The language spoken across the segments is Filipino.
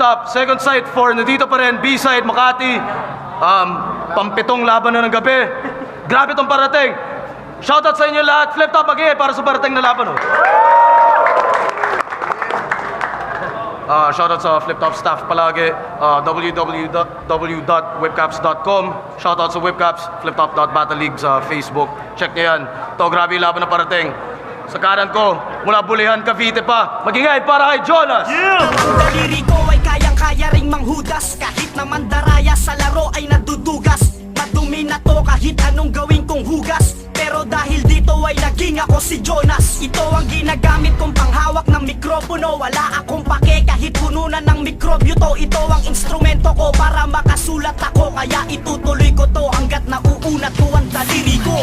Top. Second site for nandito pa rin, B-side, Makati. Pampitong laban na ng gabi. Grabe itong parating. Shoutout sa inyo lahat. Flip Top mag-iay para sa parating na laban. Shoutout sa Flip Top staff palagi. www.webcaps.com. Shoutout sa Webcaps, fliptop.battleleague sa Facebook. Check nyo yan. Ito, grabe yung laban na parating. Sa kanan ko, mula Bulihan, Cavite pa, magingay para kay Jonas! Ang daliri ko ay kayang-kaya ring manghudas. Kahit naman daraya sa laro ay nadudugas. Madumi na to kahit anong gawin kong hugas. Pero dahil dito ay naging ako si Jonas. Ito ang ginagamit kong panghawak ng mikropono. Wala akong pake kahit pununan ng mikrobyo to. Ito ang instrumento ko para makasulat ako. Kaya itutuloy ko to hanggat nauunat ko ang daliri ko.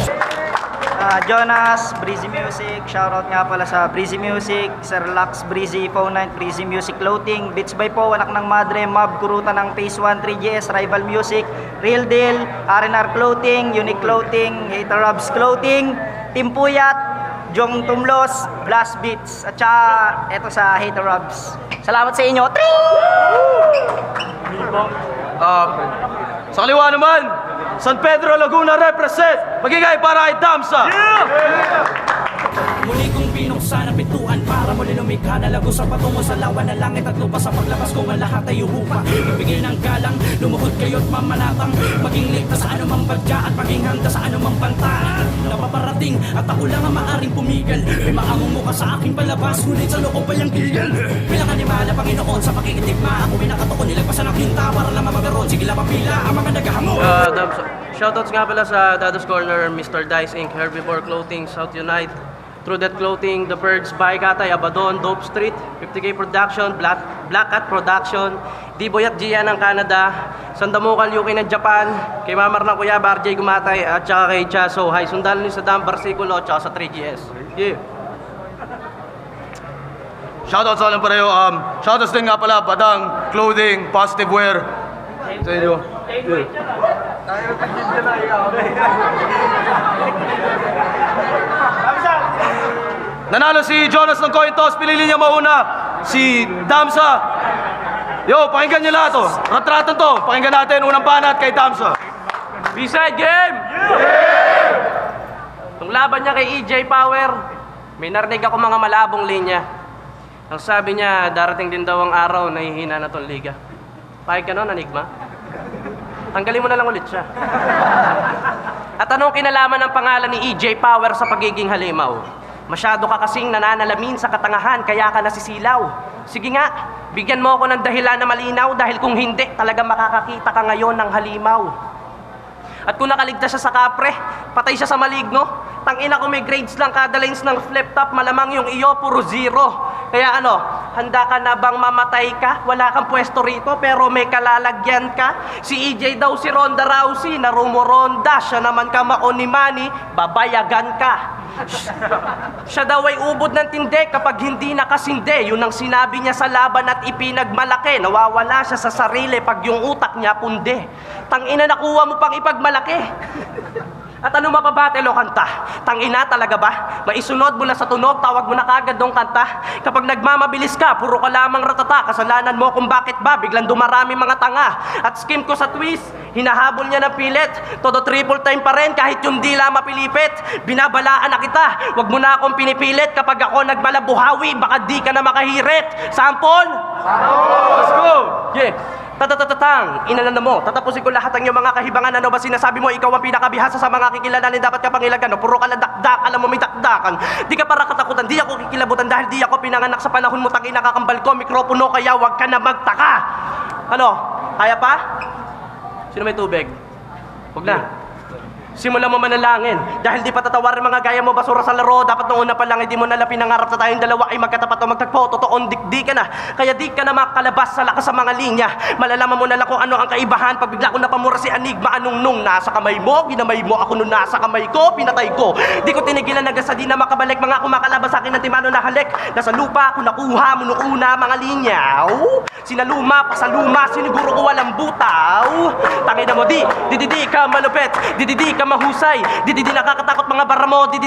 Jonas, Breezy Music, shoutout nga pala sa Breezy Music, Sir Lux, Breezy, Phone 9, Breezy Music Clothing, Beats by Po, Anak ng Madre, Mab, Kurutan ng Phase 1, 3GS, Rival Music, Real Deal, R&R Clothing, Unique Clothing, Hater Robs Clothing, Team Puyat, Jong Tumlos, Blast Beats, at saka eto sa Hater Robs. Salamat sa inyo. Sa kaliwa naman, San Pedro Laguna represent. Magingay para kay Damsa. Muli kong binuksan ang pintuan para muli lumikha na lago sa patungo sa lawa ng langit at lupa. Sa paglabas ko ang lahat ay uhupa. Ibigay ng galang, lumuhod kayo't mamanatang. Maging ligtas sa anumang badya at maging handa sa anumang banta. Napaparating at ako lang ang maaring pumigil. May maamong mukha sa aking palabas, ngunit sa loob ay ang gilgil. Bilang animal na Panginoon sa pakikitigma, ako ay nakatuon nilagpasan ng kinta para lang mamameron. Sige lang mapila ang mga naghahamon. Shoutouts nga pala sa Dado's Corner, Mr. Dice Inc., Herbivore Clothing, South Unite, True Death Clothing, The Birds, Baikatay, Abaddon, Dope Street, 50K Production, Black Cat Production, D-Boy at Gia ng Canada, Sandamukal Yuki ng Japan, kay Mamar ng Kuya, RJ Gumatay, at saka kay Chaso. Hi, sundan nyo sa Dam Versiculo, at saka sa 3GS. Yeah. Shoutout sa alam pareho. Shoutouts din nga pala, Badang, Clothing, Positive Wear. Sa inyo. Nanalo si Jonas ng coin toss. Pinili niya mauna si Damsa. Yo, pakinggan niyo lahat to. Ratratan to. Pakinggan natin unang banat kay Damsa. B-side game! Itong laban niya kay EJ Power, may narinig ako mga malabong linya. Ang sabi niya, darating din daw ang araw na hihina na tong liga. Pakinggan ka nun, Enigma? Tanggalin mo na lang ulit siya. At anong kinalaman ng pangalan ni EJ Power sa pagiging halimaw? Masyado ka kasing nananalamin sa katangahan, kaya ka nasisilaw. Sige nga, bigyan mo ako ng dahilan na malinaw, dahil kung hindi, talagang makakakita ka ngayon ng halimaw. At kung nakaligtas siya sa kapre, patay siya sa maligno. Tangina ko may grades lang kada lines ng flip top, malamang yung iyo puro zero. Kaya ano, handa ka na bang mamatay ka? Wala kang pwesto rito pero may kalalagyan ka. Si EJ daw si Ronda Rousey na rumoronda. Siya naman ka maon ni Manny, babayagan ka. Siya daw ay ubod ng tindi kapag hindi nakasindi. Yun ang sinabi niya sa laban at ipinagmalaki. Nawawala siya sa sarili pag yung utak niya pundi. Tangina, nakuha mo pang ipagmalaki. At ano mapabattle o kanta? Tangina talaga ba? Maisunod mula sa tunog, tawag mo na kagad dong kanta. Kapag nagmamabilis ka, puro ka lamang ratata. Kasalanan mo kung bakit ba biglang dumarami mga tanga. At skim ko sa twist, hinahabol niya ng pilit. Todo triple time pa rin kahit yung dila mapilipit. Binabalaan na kita, wag mo na akong pinipilit. Kapag ako nagbalabuhawi, baka di ka na makahirit. Sample? Let's go! Yeah. Tatatatang, inalan mo, tatapusin ko lahat ng iyong mga kahibangan. Ano ba sinasabi mo? Ikaw ang pinakabihasa sa mga kikilalanin. Dapat ka pangilagan, no? Puro ka lang dakdak, alam mo may dakdakan. Di ka para katakutan, di ako kikilabutan. Dahil di ako pinanganak sa panahon mo. Tangina kakambal ko, mikropono, kaya wag ka na magtaka. Ano? Kaya pa? Sino may tubig? Huwag na. Simulan mo manalangin. Dahil di pa tatawarin mga gaya mo basura sa laro. Dapat noong una pa lang, hindi mo nala pinangarap sa tayong dalawa ay magkatapat o magtagpo. Totoong dikdi ka na. Kaya di ka na makalabas sa lakas sa mga linya. Malalaman mo na lang kung ano ang kaibahan. Pag bigla ko napamura si Enigma, anong nung nasa kamay mo, ginamay mo ako nung nasa kamay ko, pinatay ko. Di ko tinigilan hanggang sa di na makabalik. Mga kumakalabas sa akin ng timano na halik. Nasa lupa ko nakuha mo noong una mga linyaw. Sinaluma pa sa luma, siniguro ko walang butaw. Tangina mo di ka malupit, di ka ka mahusay. Di nakakatakot mga bara mo. Di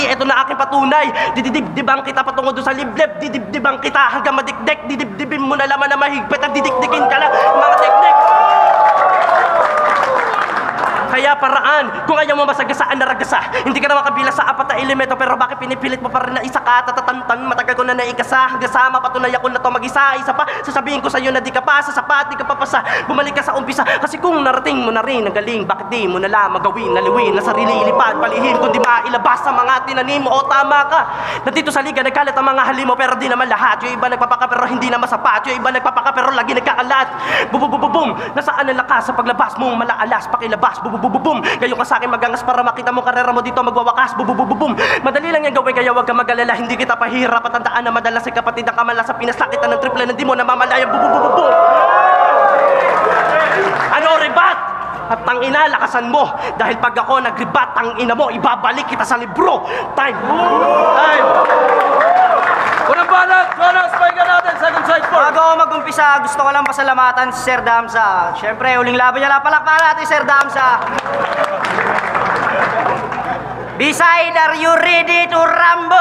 eto na aking patunay. Dibang kita patungo doon sa liblib. Dibang kita hanggang madikdik. Dibin mo na laman na mahigpit at didikdikin ka lang mga teknik. Kaya paraan, kung ayaw mo masagasaan na ragasa, hindi ka na makabila sa 4 na elemento, pero bakit pinipilit mo pa rin na isa ka, tatatantan, matagal ko na naigasa, hanggang sa mapatunay ako na to mag-isa, isa pa, sasabihin ko sa'yo na di ka pa, sasapat, di ka papasa, bumalik ka sa umpisa, kasi kung narating mo na rin ang galing, bakit di mo na lamang gawin, naliwin, na sarili, ilipad, palihim, kundi mailabas sa mga tinanim mo, o tama ka, nandito sa liga, nagkalat ang mga halimo, pero di naman lahat, yung iba nagpapaka, pero hindi na masapat, yung iba nagpapaka, pero lagi nagkakalat, bum, nasaan ang lakas sa paglabas mong malaalas, pakilabas, bum, kayo ka sa akin magangas para makita mo karera mo dito magwawakas, bum, madali lang yan gawin, kaya wag ka mag-alala, hindi kita pahirap, at tandaan na madalas ay kapatid ang kamala sa pinasakitan ng triple na di mo namamalayan, bum. Ano, rebat? At tangina, lakasan mo, dahil pag ako nag-rebat, tangina mo, ibabalik kita sa libro. Time. Unang banat, Jonas, pahinga natin, second side for. Bago ako mag-umpisa, gusto ko lang pasalamatan si Sir Damsa. Siyempre, huling laban niya lang. Palakpakan natin, Sir Damsa. Beside, are you ready to rumble?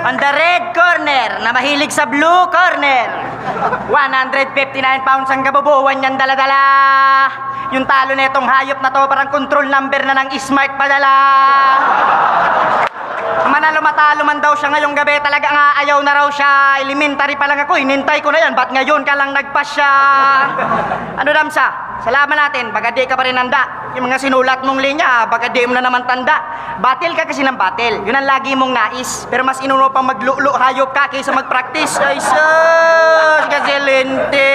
On the red corner, na mahilig sa blue corner. 159 pounds ang kabubuan niyang daladala. Yung talo na itong hayop na to, parang control number na ng smart padala. Manalo matalo man daw siya ngayong gabi, talaga nga ayaw na raw siya. Elementary pa lang ako, inintay ko na yan, ba't ngayon ka lang nagpasya? Ano, Damsa, sa laban natin, baga di ka pa rin handa. Yung mga sinulat mong linya, baga di mo na naman tanda. Batil ka kasi ng batil, yun ang lagi mong nais. Pero mas inuno pang maglulo, hayop ka kaysa mag-practice. Ay sus, kasi lente.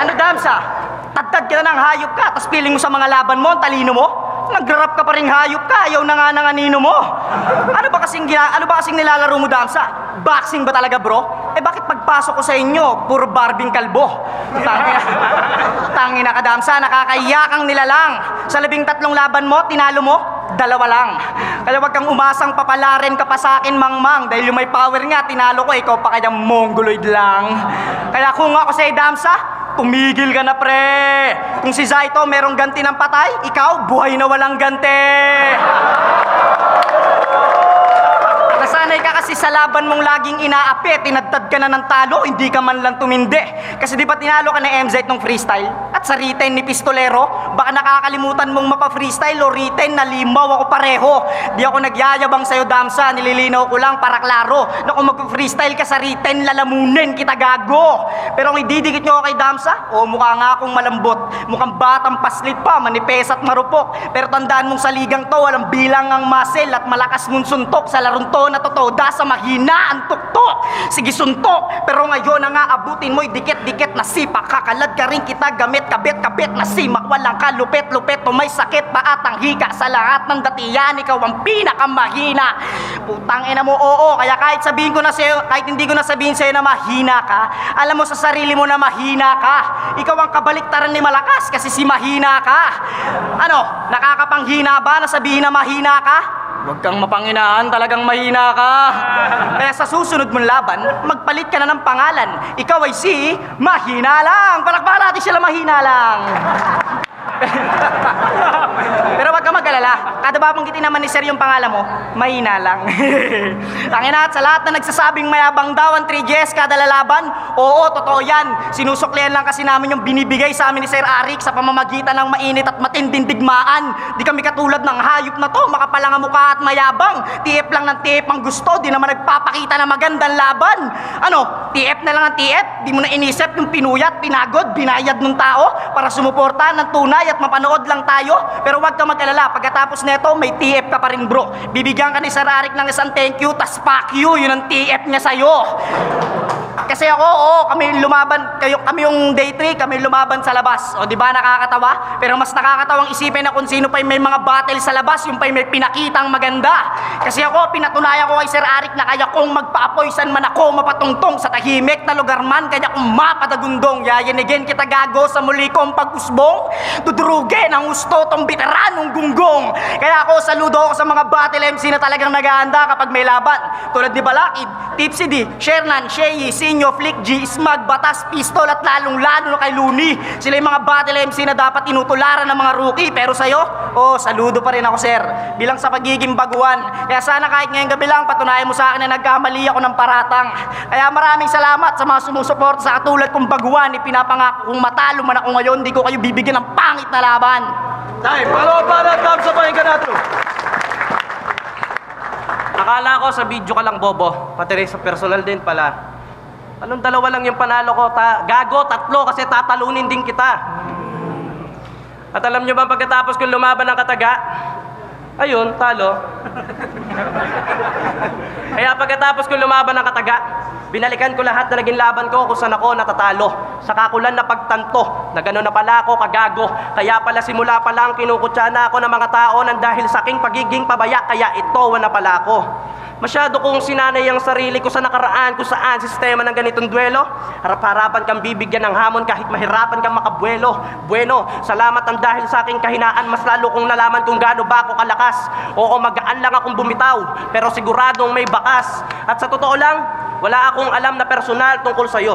Ano, Damsa, tagtad ka na ng hayop ka, tapos piling mo sa mga laban mo, ang talino mo? Nag-rap ka pa rin hayop ka, ayaw na nga ng anino mo. Ano ba kasing nilalaro mo, Damsa? Boxing ba talaga, bro? Eh bakit pagpasok ko sa inyo, puro barbing kalbo? Tangina ka, Damsa, nakakayakang nilalang. Sa 13 laban mo, tinalo mo, 2 lang. Kaya wag kang umasang papalarin ka pa sa akin, mangmang. Dahil yung may power nga, tinalo ko, ikaw pa kayang mongoloid lang. Kaya kung ako sa'yo, Damsa, tumigil ka na, pre. Kung si Zaito merong ganti ng patay, ikaw buhay na walang ganti. Nasanay ka kasi sa laban mong laging inaapi, tinadtad ka na ng talo, hindi ka man lang tumindi. Kasi di ba tinalo ka ng MZ nung freestyle? At sa retain ni Pistolero, baka nakakalimutan mong mapa-freestyle o retain na limaw ako pareho. Di ako nagyayabang sa'yo, Damsa, nililinaw ko lang para klaro na kung mag-freestyle ka sa retain, lalamunin kita, gago. Pero kung ididikit nyo ako kay Damsa, mukha nga akong malambot, mukhang batang paslit pa, manipes at marupok. Pero tandaan mong sa ligang to, walang bilang ang muscle at malakas mong suntok sa larong to na totoda sa mahina ang tuktok. Sige, suntok, pero ngayon na nga abutin mo'y dikit-dikit na sipa. Kakalad ka rin kita gamit kabit-kabit na simak. Walang kalupit-lupit o may sakit pa at ang hika. Sa lahat ng datiyan, ikaw ang pinakamahina. Putang ina mo, oo. Kaya kahit sabihin ko na sa'yo, kahit hindi ko na sabihin sa'yo na mahina ka, alam mo sa sarili mo na mahina ka. Ikaw ang kabaliktaran ni malakas kasi si mahina ka. Ano, nakakapanghina ba na sabihin na mahina ka? Huwag kang mapanghinaan, talagang mahina ka. Kaya sa susunod mong laban, magpalit ka na ng pangalan. Ikaw ay si Mahina Lang. Palakpakan natin sila, Mahina Lang. Pero wag ka mag-alala, kada babanggitin naman ni Sir yung pangalan mo, mahina lang. Tangina, at sa lahat na nagsasabing mayabang daw ang 3GS kada lalaban, oo, totoo yan. Sinusuklian lang kasi namin yung binibigay sa amin ni Sir Arik sa pamamagitan ng mainit at matinding digmaan. Di kami katulad ng hayop na to, makapalang ang mukha at mayabang. TF lang ng TF ang gusto, di naman nagpapakita ng magandang laban. Ano, TF na lang ang TF, di mo na inisip yung pinuyat, pinagod, binayad ng tao para sumuporta ng tunay at mapanood lang tayo. Pero wag ka mag-alala, pagkatapos neto may TF ka pa rin, bro. Bibigyan ka ni Sir Arik ng isang thank you, tas fuck you, yun ang TF niya sa'yo. Kasi ako, kami lumaban, kami yung day 3, kami lumaban sa labas. O di ba nakakatawa? Pero mas nakakatawang isipin na kung sino pa may mga battle sa labas, yung pa may pinakitang maganda. Kasi ako, pinatunayan ko kay Sir Arik na kaya kong magpa-apoy san man ako mapatungtong sa tahimik na lugar man, kaya kong mapadagundong. Yayanigin kita, gago, sa muli kong pag-usbong. Dudurugin ang gusto tong veteranong gunggong. Kaya ako, saludo ako sa mga battle MC na talagang nag-aanda kapag may laban. Tulad ni Balakid, Tipsy D, Shernan, Sheyi, Sinyo, nyo, Flick G, Smag, Batas, Pistol at lalong-lalo na kay Looney. Sila yung mga battle MC na dapat tinutularan ng mga rookie. Pero sa'yo, saludo pa rin ako, sir. Bilang sa pagiging baguhan. Kaya sana kahit ngayong gabi lang, patunayan mo sa akin na nagkamali ako ng paratang. Kaya maraming salamat sa mga sumusuporta sa katulad kong baguhan. Ipinapangako kung matalo man ako ngayon, di ko kayo bibigyan ng pangit na laban. Time! Palo para Dam sa pahinga natin! Akala ko sa video ka lang, Bobo. Pati rin sa personal din pala. Anong dalawa lang yung panalo ko? Gago, 3 kasi tatalunin din kita. At alam nyo ba pagkatapos kong lumaban ng kataga? Ayun, talo. Kaya pagkatapos kong lumaban ng kataga, binalikan ko lahat na naging laban ko kung saan ako natatalo. Saka ko lang napagtanto na gano'n na pala ako kagago. Kaya pala simula pa lang kinukutya na ako ng mga tao nang dahil sa aking pagiging pabaya. Kaya ito na pala ako. Masyado kong sinanay ang sarili ko sa nakaraan kung saan sistema ng ganitong duelo. Harap-harapan kang bibigyan ng hamon kahit mahirapan kang makabuelo. Bueno, salamat ang dahil sa aking kahinaan, mas lalo kong nalaman kung gaano ba ako kalakas. Oo, magaan lang akong bumitaw, pero siguradong may bakas. At sa totoo lang, wala akong alam na personal tungkol sa'yo.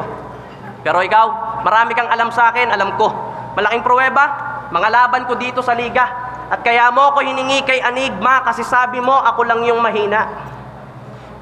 Pero ikaw, marami kang alam sa akin, alam ko. Malaking pruweba, mga laban ko dito sa liga. At kaya mo ko hiningi kay Enigma kasi sabi mo ako lang yung mahina.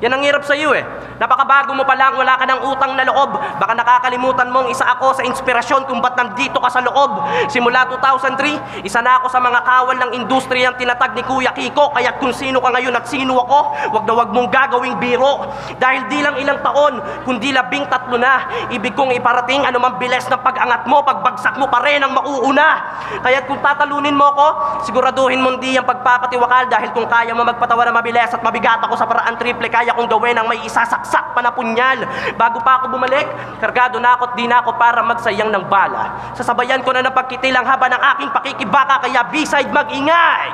Yan ang hirap sa iyo eh. Napakabago mo pa lang, wala ka ng utang na loob. Baka nakakalimutan mong isa ako sa inspirasyon kung ba't nandito ka sa loob. Simula 2003, isa na ako sa mga kawal ng industriyang tinatag ni Kuya Kiko. Kaya kung sino ka ngayon at sino ako, wag na wag mong gagawing biro. Dahil di lang ilang taon, kundi 13 na. Ibig kong iparating anumang bilis ng pag-angat mo, pagbagsak mo pa rin ang mauuna. Kaya kung tatalunin mo ko, siguraduhin mo di ang pagpapatiwakal. Dahil kung kaya mo magpatawa na mabilis at mabigat ako sa paraan triple, kaya kong gawin ang may isasaksak pa na punyal. Bago pa ako bumalik, kargado na ako at di na ako para magsayang ng bala. Sasabayan ko na ng pagkitilang haba ng aking pakikibaka, kaya B-side mag-ingay!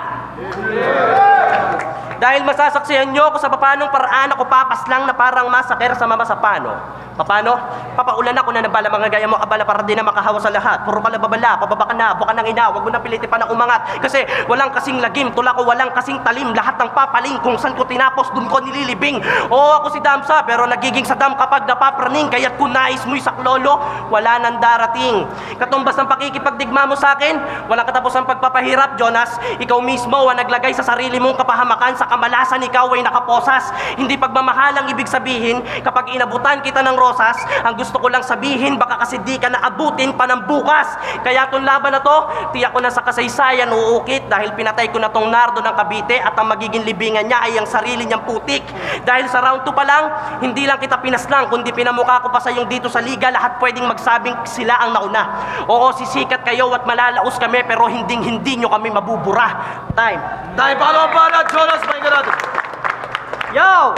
Dahil masasaksihan nyo kung sa papanong paraan ako papaslang na parang masaker sa mama sa pano. Paano? Papaulan ako na nabala mga gaya mo abala para di na makahawa sa lahat. Puro ka babala, pababa ka na, buka ng ina, wag mo na pilitin pa na umangat. Kasi walang kasing lagim, tula ko walang kasing talim. Lahat ng papaling kung saan ko tinapos, dun ko nililibing. Oo, ako si Damsa, pero nagiging sadam kapag napapraning. Kaya't kung nais mo'y saklolo, wala nang darating. Katumbas ng pakikipagdigma mo sa akin, walang katapos ang pagpapahirap, Jonas. Ikaw mismo ang naglagay sa sarili mong kapahamakan, sa kamalasan ikaw ay nakaposas. Hindi pagmamahal ang ibig sabihin kapag inabutan kita ng rosas. Ang gusto ko lang sabihin, baka kasi di ka naabutin pa ng bukas. Kaya itong laban na to, tiyak ko na sa kasaysayan uukit dahil pinatay ko na tong Nardo ng Cavite at ang magiging libingan niya ay ang sarili niyang putik. Dahil sa round 2 pa lang, hindi lang kita pinaslang, kundi pinamukha ko pa sa iyong dito sa liga. Lahat pwedeng magsabing sila ang nauna. Oo, sisikat kayo at malalaos kami, pero hindi nyo kami mabubura. Time. Time! Palo para Jonas, pahinga natin! Yo!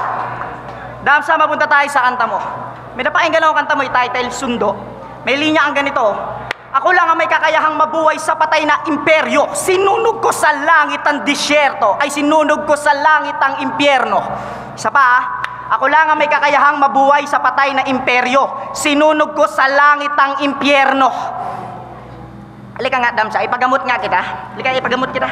Damsa, mapunta tayo sa kanta mo. May napakinggan ako kanta mo, title Sundo. May linya ang ganito. Ako lang ang may kakayahang mabuhay sa patay na imperyo. Sinunog ko sa langit ang disyerto, ay sinunog ko sa langit ang impyerno. Isa pa, ako lang ang may kakayahang mabuhay sa patay na imperyo. Sinunog ko sa langit ang impyerno. Halika nga, Damsa, ipagamot nga kita. Halika, ipagamot kita.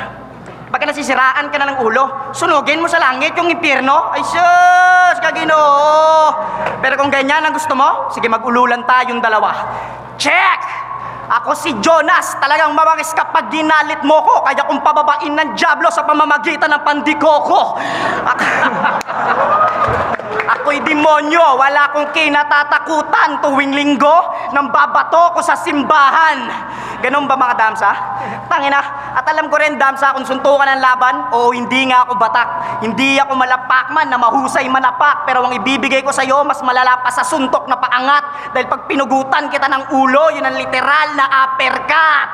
Pagka nasisiraan ka na ng ulo, sunugin mo sa langit yung impyerno. Ay sus, kaginoo. Pero kung ganyan ang gusto mo, sige mag-ululan tayong dalawa. Check! Ako si Jonas, talagang mawangis kapag ginalit mo ko. Kaya kung pababain ng dyablo sa pamamagitan ng pandikoko. Ako'y demonyo, wala akong kinatatakutan tuwing linggo nang babato ko sa simbahan. Ganun ba mga Damsa? Tangina, at alam ko rin Damsa kung suntukan ng laban, o hindi nga ako batak. Hindi ako malapakman na mahusay manapak, pero ang ibibigay ko sa'yo mas malala pa sa suntok na paangat. Dahil pag pinugutan kita ng ulo, yun ang literal na uppercut.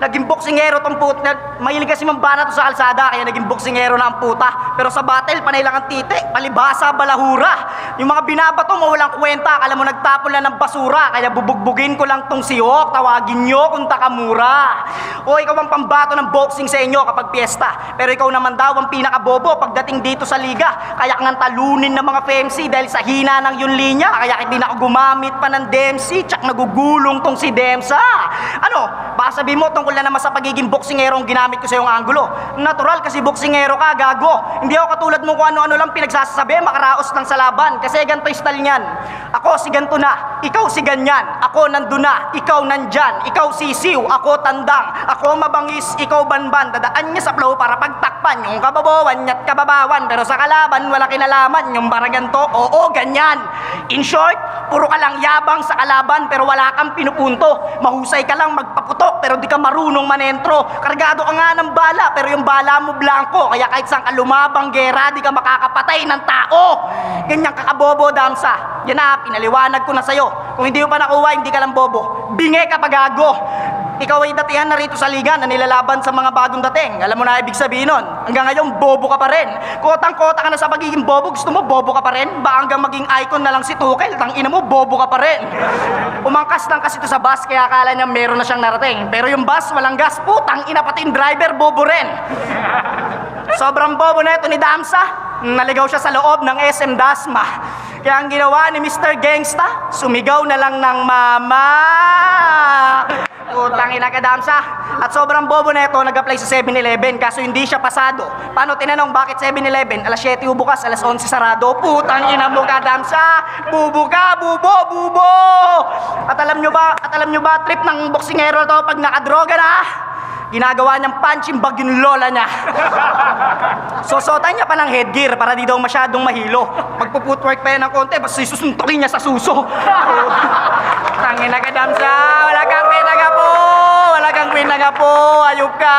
Naging boksingero tong puta. Mahilig kasi mambana to sa kalsada, kaya naging boksingero na ang puta. Pero sa battle, panay lang ang titik, palibasa, balahura. Yung mga binabato mo, walang kwenta. Alam mo, nagtapon lang ng basura. Kaya bubugbugin ko lang tong siyok. Tawagin nyo kung takamura. O ikaw ang pambato ng boxing sa inyo kapag piyesta. Pero ikaw naman daw ang pinakabobo pagdating dito sa liga. Kaya kang talunin ng mga FMC dahil sa hina ng yung linya. Kaya hindi na ako gumamit pa ng DMC. Tsak nagugulong tong si Demsa. Ano, baka sabihin mo tungkol na naman sa pagiging boksingero ang ginamit ko sa iyong angulo. Natural kasi boksingero ka, gago. Hindi ako katulad mo kung ano-ano lang pinagsasabi, makaraos lang sa laban. Kasi ganito yung style niyan. Ako si ganto na, ikaw si ganyan. Ako nandun na, ikaw nandyan. Ikaw sisiw, ako tandang. Ako mabangis, ikaw banban. Dadaan niya sa flow para pagtakpan yung kababawan at kababawan. Pero sa kalaban, wala kinalaman. Yung para ganto, oo, ganyan. In short, puro ka lang yabang sa kalaban pero wala kang pinupunto. Mahusay ka lang magpaputok pero di ka marunong manentro. Kargado ka nga ng bala pero yung bala mo blanco. Kaya kahit saan ka lumabang gera, di ka makakapatay ng tao. Ganyan kakabobo, Damsa. Yan na, pinaliwanag ko na sa'yo. Kung hindi mo pa nakuha, hindi ka lang bobo. Bingi ka pagago. Ikaw ay datihan na rito sa liga na nilalaban sa mga bagong dating. Alam mo na ibig sabihin nun. Hanggang ngayon, bobo ka pa rin. Kotang-kota ka na sa pagiging bobo. Gusto mo, bobo ka pa rin? Ba hanggang maging icon na lang si Tukel? Tangina mo, bobo ka pa rin. Umangkas lang kasi ito sa bus, kaya akala niya meron na siyang narating. Pero yung bus, walang gas. Putang ina, pati yung driver, bobo rin. Sobrang bobo na ito ni Damsa. Naligaw siya sa loob ng SM Dasma. Kaya ang ginawa ni Mr. Gangsta, sumigaw na lang ng mama. Utang ina ka, Damsa. At sobrang bobo na ito, nag-apply sa 7-Eleven kaso hindi siya pasado. Paano tinanong bakit 7-Eleven? Alas 7 bukas, alas 11 sarado. Putang ina mo ka, Damsa. Bubo ka, bubo, bubo. At alam nyo ba, trip ng boksingero to pag nakadroga na? Ginagawa niyang punching bag yung lola niya. Sosotan niya pa ng headgear para di daw masyadong mahilo. Magpo-footwork pa yan ng konti, basta susuntukin niya sa suso. Tangina ka, Damsa. Wala kang pinagapo. Wala kang pinagapo. Ayup ka.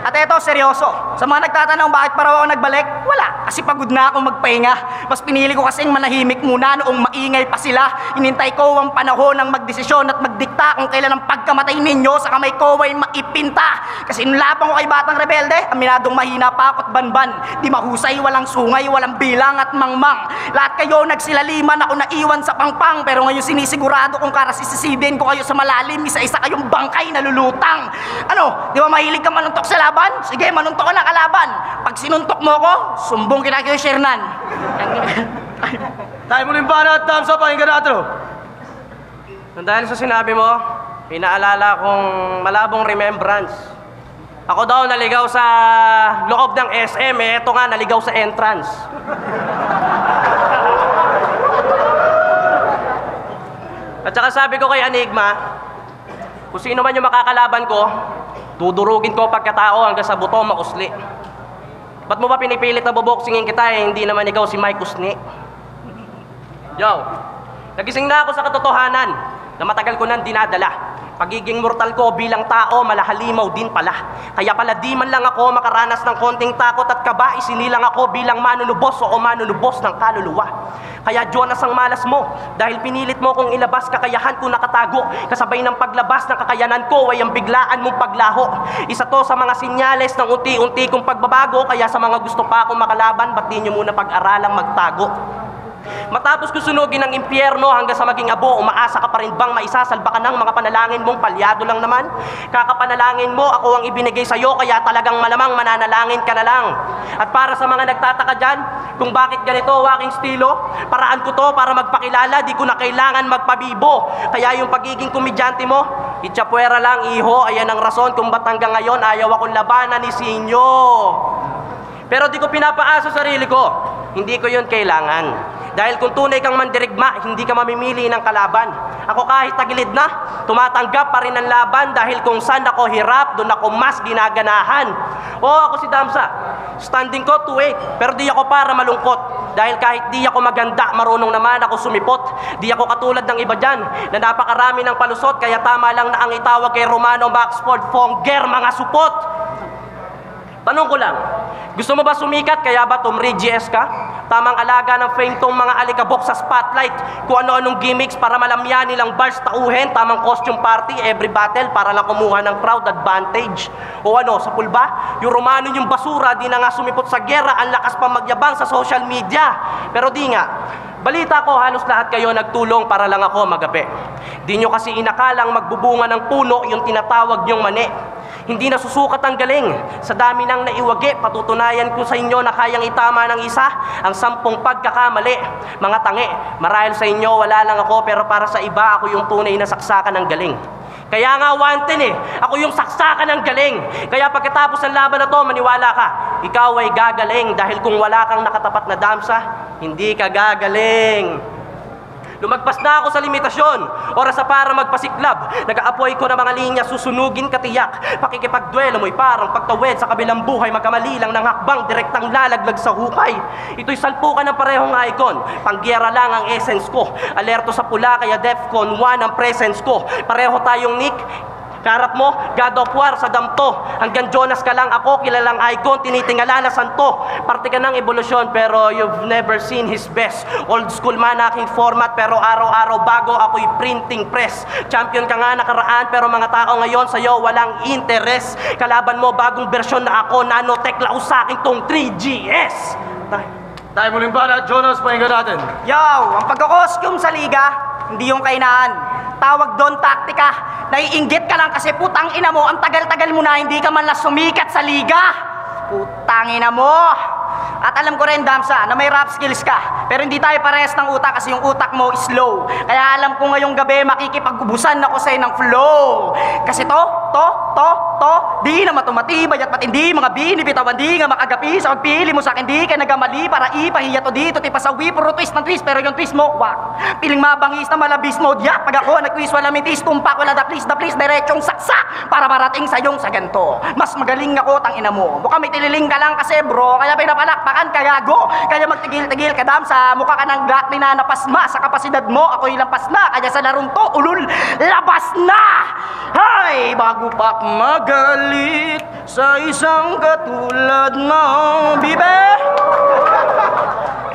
At eto, seryoso. Sa mga nagtatanong bakit pa raw ako nagbalik, wala. Kasi pagod na akong magpahinga. Mas pinili ko kasing manahimik muna noong maingay pa sila. Hinintay ko ang panahon ng magdesisyon at magdikta kung kailan ang pagkamatay ninyo sa kamay ko ay maipinta. Kasi nung labang ko kay Batang Rebelde, aminadong mahina pa ako't banban. Di mahusay, walang sungay, walang bilang at mangmang. Lahat kayo nagsilaliman, ako naiwan sa pangpang. Pero ngayon sinisigurado kong karasisisidin ko kayo sa malalim. Isa-isa kayong bangkay na lulutang. Ano, di ba mahilig ka manuntok sa laban? Sige, manuntok ka na kalaban. Pag sinuntok mo ko, sumbong kita kayo, Shernan. Tayo mo rin ba na Damsa, pakinggan natin. Dahil sa sinabi mo, pinaalala kong malabong remembrance. Ako daw naligaw sa loob ng SM, eto nga naligaw sa entrance. At saka sabi ko kay Enigma, kung sino man yung makakalaban ko, dudurugin ko pagkatao hanggang sa buto mausli. Ba't mo ba pinipilit na boboksingin kita hindi naman ikaw si Mike Usni? Yo, nagising na ako sa katotohanan na matagal ko nang dinadala. Pagiging mortal ko bilang tao, malahalimaw din pala. Kaya pala di man lang ako makaranas ng konting takot at kaba, isinilang ako bilang manunubos o manunubos ng kaluluwa. Kaya Jonas ang malas mo, dahil pinilit mo kong ilabas kakayahan ko nakatago. Kasabay ng paglabas ng kakayanan ko ay ang biglaan mong paglaho. Isa to sa mga sinyales ng unti-unti kong pagbabago, kaya sa mga gusto pa akong makalaban, ba't di nyo muna pag-aralang magtago? Matapos ko sunugin ng impyerno hanggang sa maging abo, umaasa ka pa rin bang maisasalba ka ng mga panalangin mong palyado lang naman? Kakapanalangin mo, ako ang ibinigay sa'yo, kaya talagang malamang mananalangin ka na lang. At para sa mga nagtataka dyan, kung bakit ganito ang aking estilo, paraan ko to para magpakilala, di ko na kailangan magpabibo. Kaya yung pagiging komedyante mo, itsapuera lang iho, ayan ang rason kung ba't hanggang ngayon ayaw akong labanan ni Sinyo. Pero di ko pinapaasa sarili ko, hindi ko yun kailangan. Dahil kung tunay kang mandirigma, hindi ka mamimili ng kalaban. Ako kahit tagilid na, tumatanggap pa rin ang laban dahil kung saan ako hirap, doon ako mas ginaganahan. Oo, ako si Damsa. Standing ko 2-8, pero di ako para malungkot. Dahil kahit di ako maganda, marunong naman ako sumipot. Di ako katulad ng iba dyan, na napakarami ng palusot, kaya tama lang na ang itawag kay Romano Maxford, Fonger, mga supot. Tanong ko lang, gusto mo ba sumikat kaya ba tumri GS ka? Tamang alaga ng fame tong mga alikabok sa spotlight. Kung ano-anong gimmicks para malamyan nilang bars tauhin. Tamang costume party every battle para lang kumuha ng crowd advantage. O ano, sa pulba? Yung Romano yung basura, di na nga sumipot sa gera. Ang lakas pa magyabang sa social media. Pero di nga, balita ko halos lahat kayo nagtulong para lang ako magabi. Di nyo kasi inakalang magbubunga ng puno yung tinatawag nyong mani. Hindi na susukat ang galing. Sa dami ng naiwagi, patutunayan ko sa inyo na kayang itama ng isa ang 10 pagkakamali. Mga tangi, marahil sa inyo wala lang ako, pero para sa iba ako yung tunay na saksakan ng galing. Kaya nga 110 eh. Ako yung saksakan ng galing. Kaya pagkatapos ng laban na to, maniwala ka, ikaw ay gagaling dahil kung wala kang nakatapat na damsa, hindi ka gagaling. Lumagpas na ako sa limitasyon. Oras na para magpasiklab. Nag-aapoy ko na mga linya, susunugin katiyak. Pakikipagduelo mo'y parang pagtawid sa kabilang buhay. Magkamali lang ng hakbang, direktang lalaglag sa hukay. Ito'y salpukan ng parehong icon. Panggiyera lang ang essence ko. Alerto sa pula, kaya Defcon 1 ang presence ko. Pareho tayong nick. Karap mo, God of War sa damto. Hanggang Jonas ka lang ako, kilalang icon, tinitingala na santo. Parte ka ng evolusyon pero you've never seen his best. Old school man aking format pero araw-araw bago ako'y printing press. Champion ka nga nakaraan pero mga tao ngayon sa'yo walang interest. Kalaban mo bagong bersyon na ako, nanotech lao sa'kin tong 3GS. Tayo muling bala, Jonas, pakinggan natin. Yo, ang pagkakostume sa liga, hindi yung kainaan. Tawag doon taktika. Naiinggit ka lang kasi putang ina mo, ang tagal-tagal mo na hindi ka man lang sumikat sa liga. Putang ina mo. At alam ko rin, Damsa, na may rap skills ka. Pero hindi tayo parehas ng utak kasi yung utak mo is slow. Kaya alam ko ngayong gabi makikipag-ubusan ako sa'yo ng flow. Kasi to, di na matumatibay at matindi. Mga binibitawan, di nga makagapi. Sa pagpili mo sa akin, di ka nagamali. Para ipahiya to dito, tipasawi, puro twist ng twist. Pero yung twist mo, wak. Piling mabangis na malabis mo, diyak. Pag ako nag-twist, wala mitis, tumpak, wala da please, diretsong saksa. Para marating sa yung sa ganto. Mas magaling ako, tang ina mo. Mukha may tililing ka lang kasi bro. Kaya pinapalakpakan ka gago. Kaya magtigil-tigil ka Damsa. Mukha ka ng gat na napasma. Sa kapasidad mo, ako'y lampas na. Kaya sa larong to, ulul, labas na! Hay! Bago pa magalit sa isang katulad ng bibe.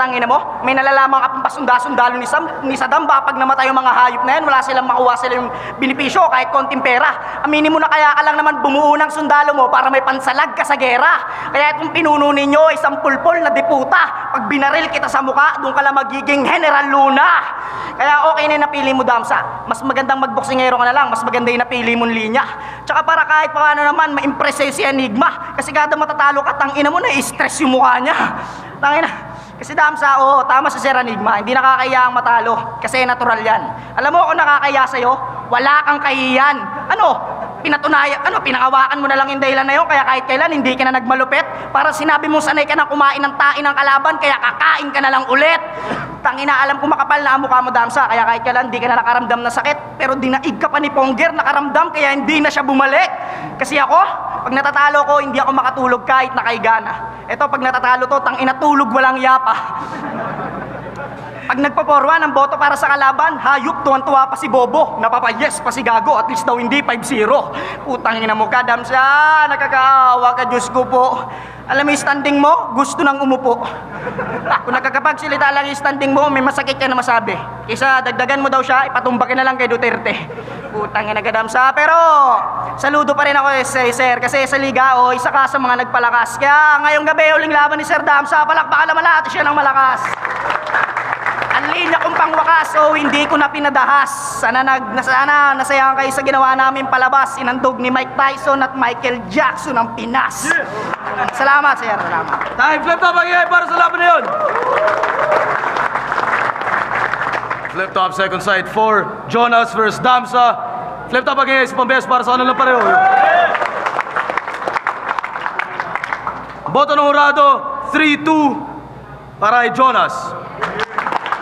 Tangina mo, may nalalamang kapang pasunda-sundalo ni Saddam. Pag namatay yung mga hayop na yan, wala silang makuha sila yung benepisyo kahit konting pera. Aminin mo na kaya ka lang naman bumuo ng sundalo mo para may pansalag ka sa gera. Kaya itong pinuno ninyo, isang pulpol na diputa. Pag binaril kita sa mukha, doon ka lang magiging General Luna. Kaya okay na yung napili mo, Damsa. Mas magandang magboksingero ka na lang, mas maganda yung napili mong linya. Tsaka para kahit paano naman, ma-impress sa'yo si Enigma. Kasi kada matatalo ka, tangina mo na i-stress yung mukha niya. Tangina. Kasi Damsa, oo, tama sa Sir Enigma, hindi nakakaya ang matalo. Kasi natural yan. Alam mo kung nakakaya sa'yo, wala kang kahiyan. Pinangawakan mo na lang yung dahilan na yun, kaya kahit kailan hindi ka na nagmalupit. Para sinabi mo sanay ka na kumain ng tain ng kalaban, kaya kakain ka na lang ulit. Tangina, alam ko makapal na ang mukha mo, Damsa, kaya kahit kailan hindi ka na nakaramdam na sakit. Pero dinaig ka pa ni Pongger, nakaramdam, kaya hindi na siya bumalik. Kasi ako, pag natatalo ko, hindi ako makatulog kahit nakaigana. Eto, pag natatalo to, tangina tulog walang yapa. Pag nagpaporwa ng boto para sa kalaban, hayop, tuwan-tuwa pa si Bobo. Napapayes pa si Gago, at least daw hindi 5-0. Putang ina mo ka, Damsa, nakakaawa ka, Diyos ko po. Alam mo yung standing mo, gusto nang umupo. Kung nakakapagsilita lang yung standing mo, may masakit ka na masabi. Kaysa dagdagan mo daw siya, ipatumba ka na lang kay Duterte. Putang ina ka, Damsa. Pero, saludo pa rin ako sir, kasi sa liga, isa ka sa mga nagpalakas. Kaya ngayong gabi, huling laban ni Sir Damsa, palakpakan naman natin siya ng malakas. Ang linya kong pangwakas, hindi ko na pinadahas. Sana nasayahan kayo sa ginawa namin palabas. Inandog ni Mike Tyson at Michael Jackson ang Pinas. Salamat, sir. Salamat. Time, flip top, pakinggan para sa laban na yun. Flip top, second side for Jonas versus Damsa. Flip top, pakinggan sa pambes para sa kanila pareho. Boto ng hurado, 3-2 para kay Jonas.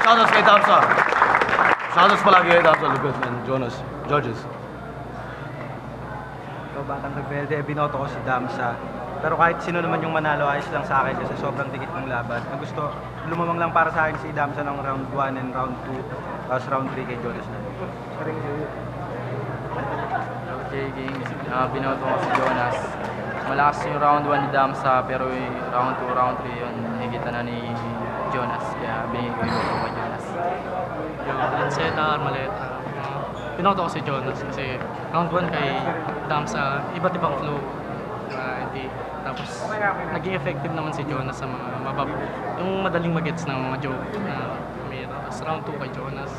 Shoutouts kay Damsa. Shoutouts palagi kay Damsa, Lucas and Jonas. Judges. Ikaw batang rebelde, binoto ko si Damsa. Pero kahit sino naman yung manalo, ayos lang sa akin kasi sobrang dikit ng laban. Ang gusto, lumamang lang para sa akin si Damsa ng round 1 and round 2, tapos round 3 kay Jonas na. Okay, Kings. Binoto ko si Jonas. Malakas yung round 1 ni Damsa, pero yung round 2, round 3 yun, nakikita na ni Jonas. Kaya binigay ko yung kay Jonas. Yung Lanceta, Armaleta. Pinoto ko si Jonas kasi round 1 kay Damsa, iba't ibang flow. Tapos naging effective naman si Jonas sa mga yung madaling magets ng mga joke na may tapos round 2 kay Jonas.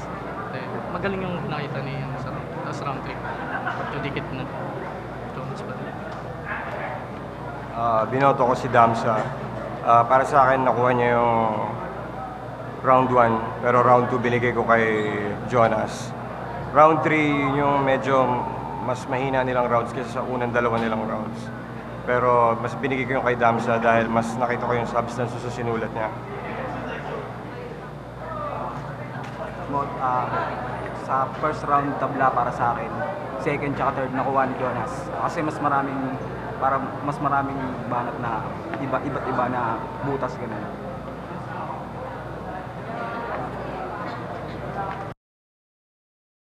Magaling yung nakita niya sa round 2. Tapos round 3, yung dikit na Jonas pa rin. Binoto ko si Damsa. Para sa akin, nakuha niya yung round 1, pero round 2 binigay ko kay Jonas. Round 3, yung medyo mas mahina nilang rounds kaysa sa unang dalawa nilang rounds. Pero mas binigay ko yung kay Damsa dahil mas nakita ko yung substance sa sinulat niya. Sa first round tabla para sa akin, second tsaka third nakuha ni Jonas. Kasi mas maraming banat na iba't iba na butas ganun.